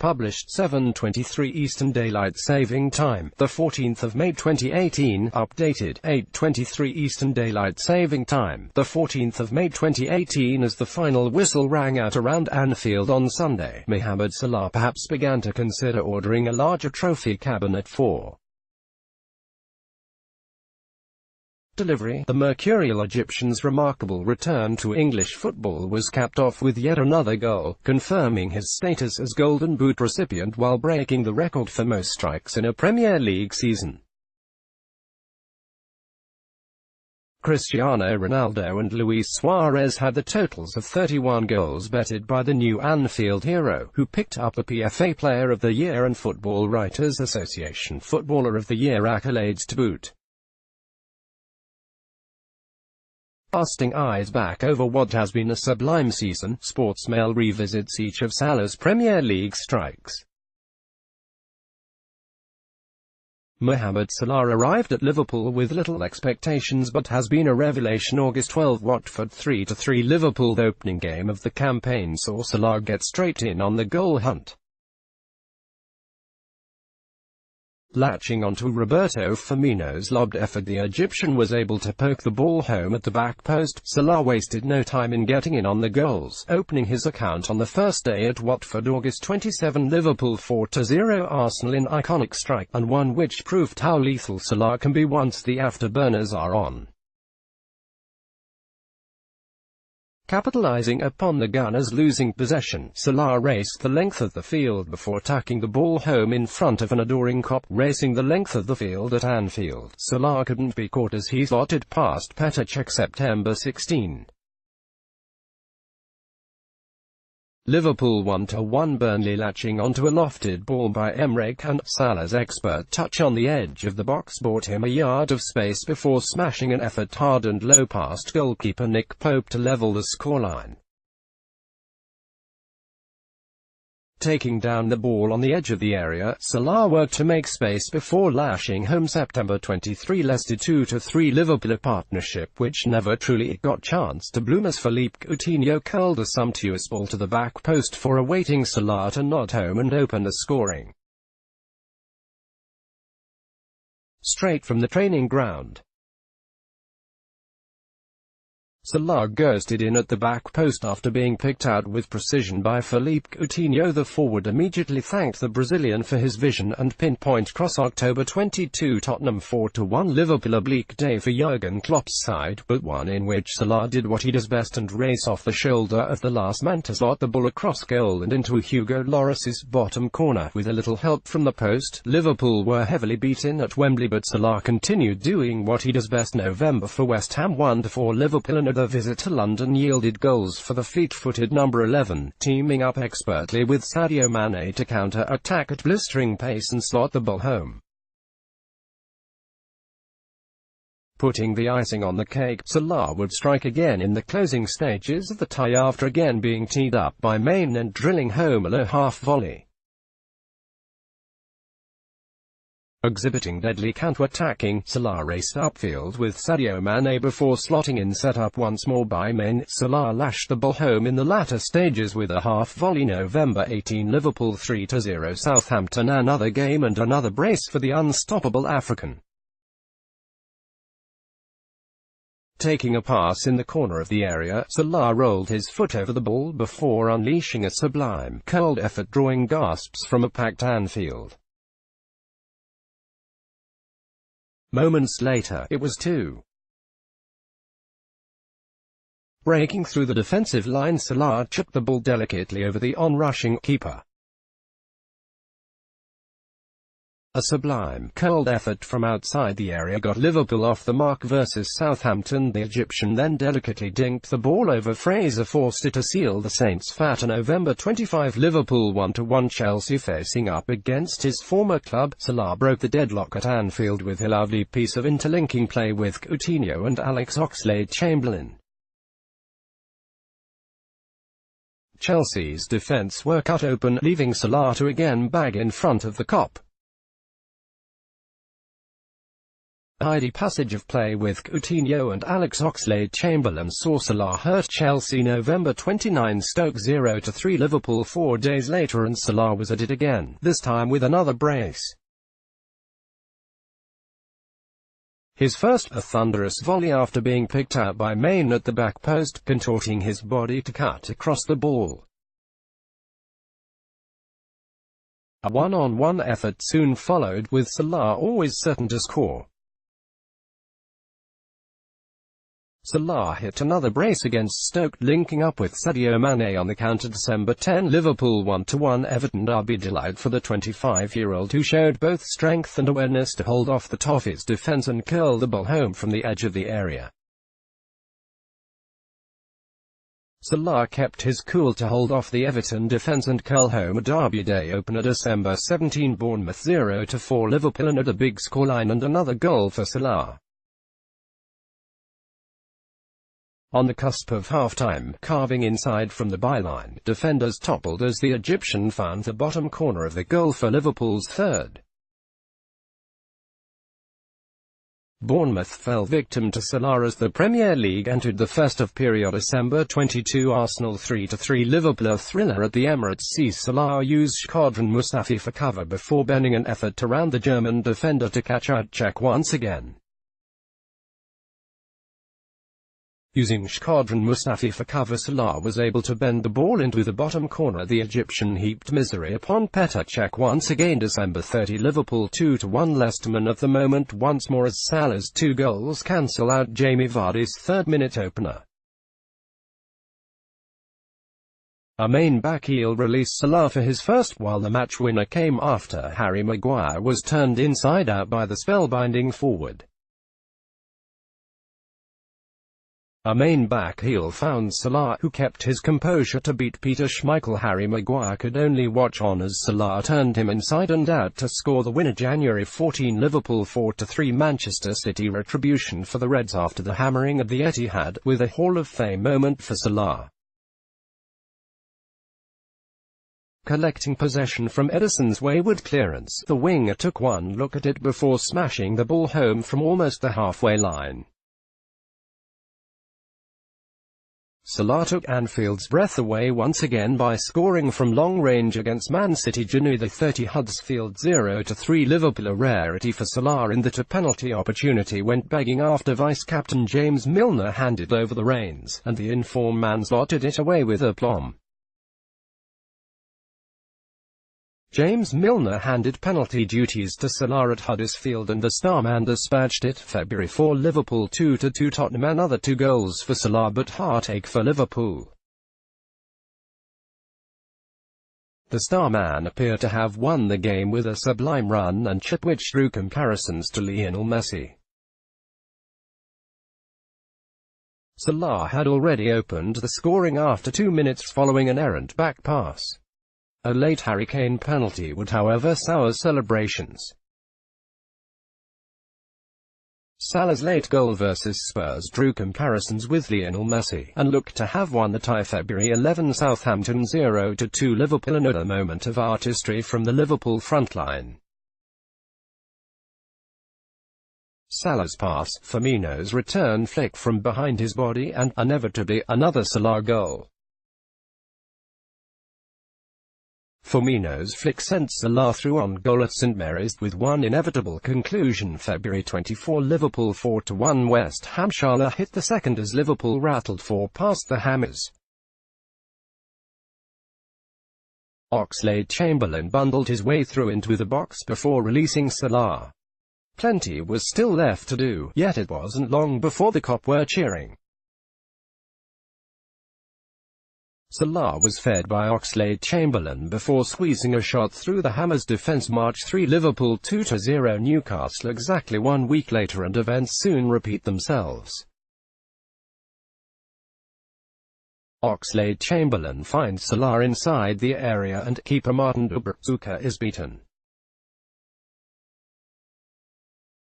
published 7:23 Eastern Daylight Saving Time, the 14th of May 2018, updated 8:23 Eastern Daylight Saving Time, the 14th of May 2018. As the final whistle rang out around Anfield on Sunday, Mohamed Salah perhaps began to consider ordering a larger trophy cabinet for delivery. The mercurial Egyptian's remarkable return to English football was capped off with yet another goal, confirming his status as Golden Boot recipient while breaking the record for most strikes in a Premier League season. Cristiano Ronaldo and Luis Suarez had the totals of 31 goals betted by the new Anfield hero, who picked up the PFA Player of the Year and Football Writers Association Footballer of the Year accolades to boot. Casting eyes back over what has been a sublime season, Sportsmail revisits each of Salah's Premier League strikes. Mohamed Salah arrived at Liverpool with little expectations but has been a revelation. August 12, Watford 3-3. Liverpool. The opening game of the campaign saw Salah get straight in on the goal hunt. Latching onto Roberto Firmino's lobbed effort, the Egyptian was able to poke the ball home at the back post. Salah wasted no time in getting in on the goals, opening his account on the first day at Watford. August 27, Liverpool 4-0 Arsenal in iconic strike, and one which proved how lethal Salah can be once the afterburners are on. Capitalizing upon the Gunners losing possession, Salah raced the length of the field before tacking the ball home in front of an adoring cop. Racing the length of the field at Anfield, Salah couldn't be caught as he slotted past Petr Cech. September 16. Liverpool 1-1 Burnley. Latching onto a lofted ball by Emre Can, Salah's expert touch on the edge of the box bought him a yard of space before smashing an effort-hardened low past goalkeeper Nick Pope to level the scoreline. Taking down the ball on the edge of the area, Salah worked to make space before lashing home. September 23 Leicester 2-3 Liverpool. A partnership which never truly got chance to bloom as Philippe Coutinho curled a sumptuous ball to the back post for awaiting Salah to nod home and open the scoring. Straight from the training ground, Salah ghosted in at the back post after being picked out with precision by Philippe Coutinho. The forward immediately thanked the Brazilian for his vision and pinpoint cross. October 22 Tottenham 4-1 Liverpool. A bleak day for Jurgen Klopp's side, but one in which Salah did what he does best and race off the shoulder of the last man to slot the ball across goal and into Hugo Lloris's bottom corner. With a little help from the post, Liverpool were heavily beaten at Wembley, but Salah continued doing what he does best. November for West Ham 1-4 Liverpool. Another visit to London yielded goals for the fleet-footed number 11, teaming up expertly with Sadio Mane to counter-attack at blistering pace and slot the ball home. Putting the icing on the cake, Salah would strike again in the closing stages of the tie after again being teed up by Mane and drilling home a low half-volley. Exhibiting deadly counter-attacking, Salah raced upfield with Sadio Mane before slotting in, set up once more by Mane. Salah lashed the ball home in the latter stages with a half-volley. November 18 Liverpool 3-0 Southampton. Another game and another brace for the unstoppable African. Taking a pass in the corner of the area, Salah rolled his foot over the ball before unleashing a sublime, curled effort, drawing gasps from a packed Anfield. Moments later, it was 2. Breaking through the defensive line, Salah chipped the ball delicately over the onrushing keeper. A sublime, curled effort from outside the area got Liverpool off the mark. Versus Southampton, the Egyptian then delicately dinked the ball over Fraser Forster to seal the Saints' fat. November 25 Liverpool 1-1 Chelsea. Facing up against his former club, Salah broke the deadlock at Anfield with a lovely piece of interlinking play with Coutinho and Alex Oxlade-Chamberlain. Chelsea's defence were cut open, leaving Salah to again bag in front of the cop. tidy passage of play with Coutinho and Alex Oxlade-Chamberlain saw Salah hurt Chelsea November 29, Stoke 0-3 Liverpool 4 days later, and Salah was at it again, this time with another brace. His first, a thunderous volley after being picked out by Maine at the back post, contorting his body to cut across the ball. A one-on-one effort soon followed, with Salah always certain to score. Salah hit another brace against Stoke, linking up with Sadio Mane on the counter. December 10, Liverpool 1-1 Everton derby delight for the 25-year-old, who showed both strength and awareness to hold off the Toffees' defence and curl the ball home from the edge of the area. Salah kept his cool to hold off the Everton defence and curl home a derby day opener. December 17, Bournemouth 0-4 Liverpool, and at a big scoreline and another goal for Salah. On the cusp of half-time, carving inside from the byline, defenders toppled as the Egyptian found the bottom corner of the goal for Liverpool's third. Bournemouth fell victim to Salah as the Premier League entered the festive period. December 22, Arsenal 3-3 Liverpool, a thriller at the Emirates sees Salah use Shkodran Mustafi for cover before bending an effort to round the German defender to catch out Cech once again. Using Shkodran Mustafi for cover, Salah was able to bend the ball into the bottom corner. The Egyptian heaped misery upon Petr Cech once again. December 30, Liverpool 2-1 Leicester, man of the moment once more as Salah's two goals cancel out Jamie Vardy's third-minute opener. A main back heel released Salah for his first, while the match winner came after Harry Maguire was turned inside out by the spellbinding forward. A main back heel found Salah, who kept his composure to beat Peter Schmeichel. Harry Maguire could only watch on as Salah turned him inside and out to score the winner. January 14, Liverpool 4-3 Manchester City, retribution for the Reds after the hammering at the Etihad, with a Hall of Fame moment for Salah. Collecting possession from Ederson's wayward clearance, the winger took one look at it before smashing the ball home from almost the halfway line. Salah took Anfield's breath away once again by scoring from long range against Man City. January 30, Huddersfield 0-3 Liverpool, a rarity for Salah in that a penalty opportunity went begging after vice-captain James Milner handed over the reins, and the informed man slotted it away with aplomb. James Milner handed penalty duties to Salah at Huddersfield, and the Starman dispatched it. February 4, Liverpool 2-2 Tottenham, another 2 goals for Salah but heartache for Liverpool. The Starman appeared to have won the game with a sublime run and chip which drew comparisons to Lionel Messi. Salah had already opened the scoring after 2 minutes following an errant back pass. A late Harry Kane penalty would however sour celebrations. Salah's late goal versus Spurs drew comparisons with Lionel Messi, and looked to have won the tie. February 11, Southampton 0-2 Liverpool, another moment of artistry from the Liverpool frontline. Salah's pass, Firmino's return flick from behind his body, and, inevitably, another Salah goal. Firmino's flick sent Salah through on goal at St Mary's, with one inevitable conclusion. February 24, Liverpool 4-1 West Ham. Salah hit the second as Liverpool rattled 4 past the Hammers. Oxlade-Chamberlain bundled his way through into the box before releasing Salah. Plenty was still left to do, yet it wasn't long before the Kop were cheering. Salah was fed by Oxlade-Chamberlain before squeezing a shot through the Hammers' defence. March 3, Liverpool 2-0 Newcastle. Exactly 1 week later, and events soon repeat themselves. Oxlade-Chamberlain finds Salah inside the area and keeper Martin Dubravka is beaten.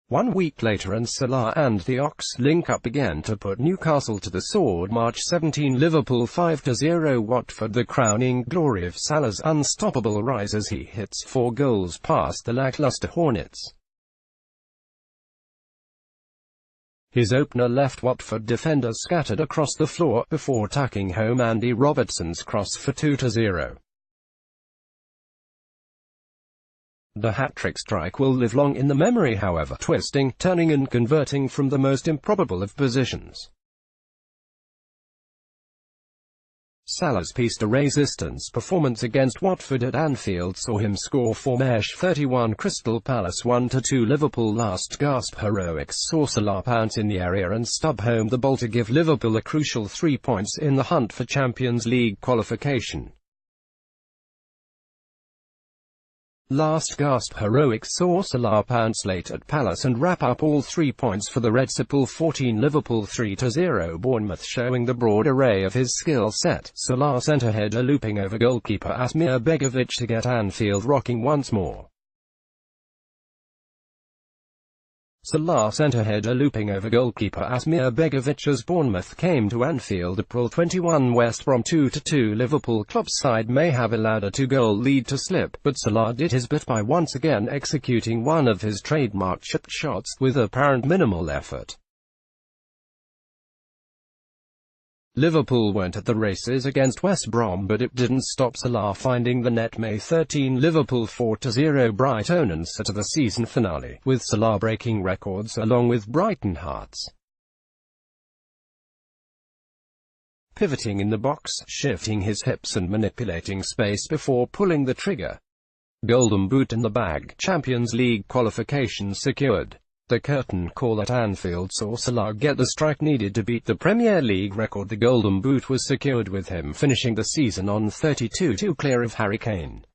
1 week later, and Salah and the Ox link up again to put Newcastle to the sword. March 17, Liverpool 5-0 Watford. The crowning glory of Salah's unstoppable rise as he hits 4 goals past the lacklustre Hornets. His opener left Watford defenders scattered across the floor, before tucking home Andy Robertson's cross for 2-0. The hat-trick strike will live long in the memory, however, twisting, turning and converting from the most improbable of positions. Salah's piece de resistance performance against Watford at Anfield saw him score for Mesh 31 Crystal Palace 1-2 Liverpool. Last gasp heroics saw Salah pounce in the area and stub home the ball to give Liverpool a crucial 3 points in the hunt for Champions League qualification. Last gasp heroics saw Salah pounce late at Palace and wrap up all 3 points for the Reds. 14 Liverpool 3-0 Bournemouth. Showing the broad array of his skill set, Salah sent a header looping over goalkeeper Asmir Begovic to get Anfield rocking once more. Salah sent a header looping over goalkeeper Asmir Begovic as Bournemouth came to Anfield. April 21 West Brom 2-2 Liverpool. Klopp's side may have allowed a 2-goal lead to slip, but Salah did his bit by once again executing one of his trademark chip shots, with apparent minimal effort. Liverpool weren't at the races against West Brom, but it didn't stop Salah finding the net. May 13 Liverpool 4-0 Brighton and to the season finale, with Salah breaking records along with Brighton Hearts. Pivoting in the box, shifting his hips and manipulating space before pulling the trigger. Golden boot in the bag, Champions League qualification secured. The curtain call at Anfield saw Salah get the strike needed to beat the Premier League record. The Golden Boot was secured with him finishing the season on 32, clear of Harry Kane.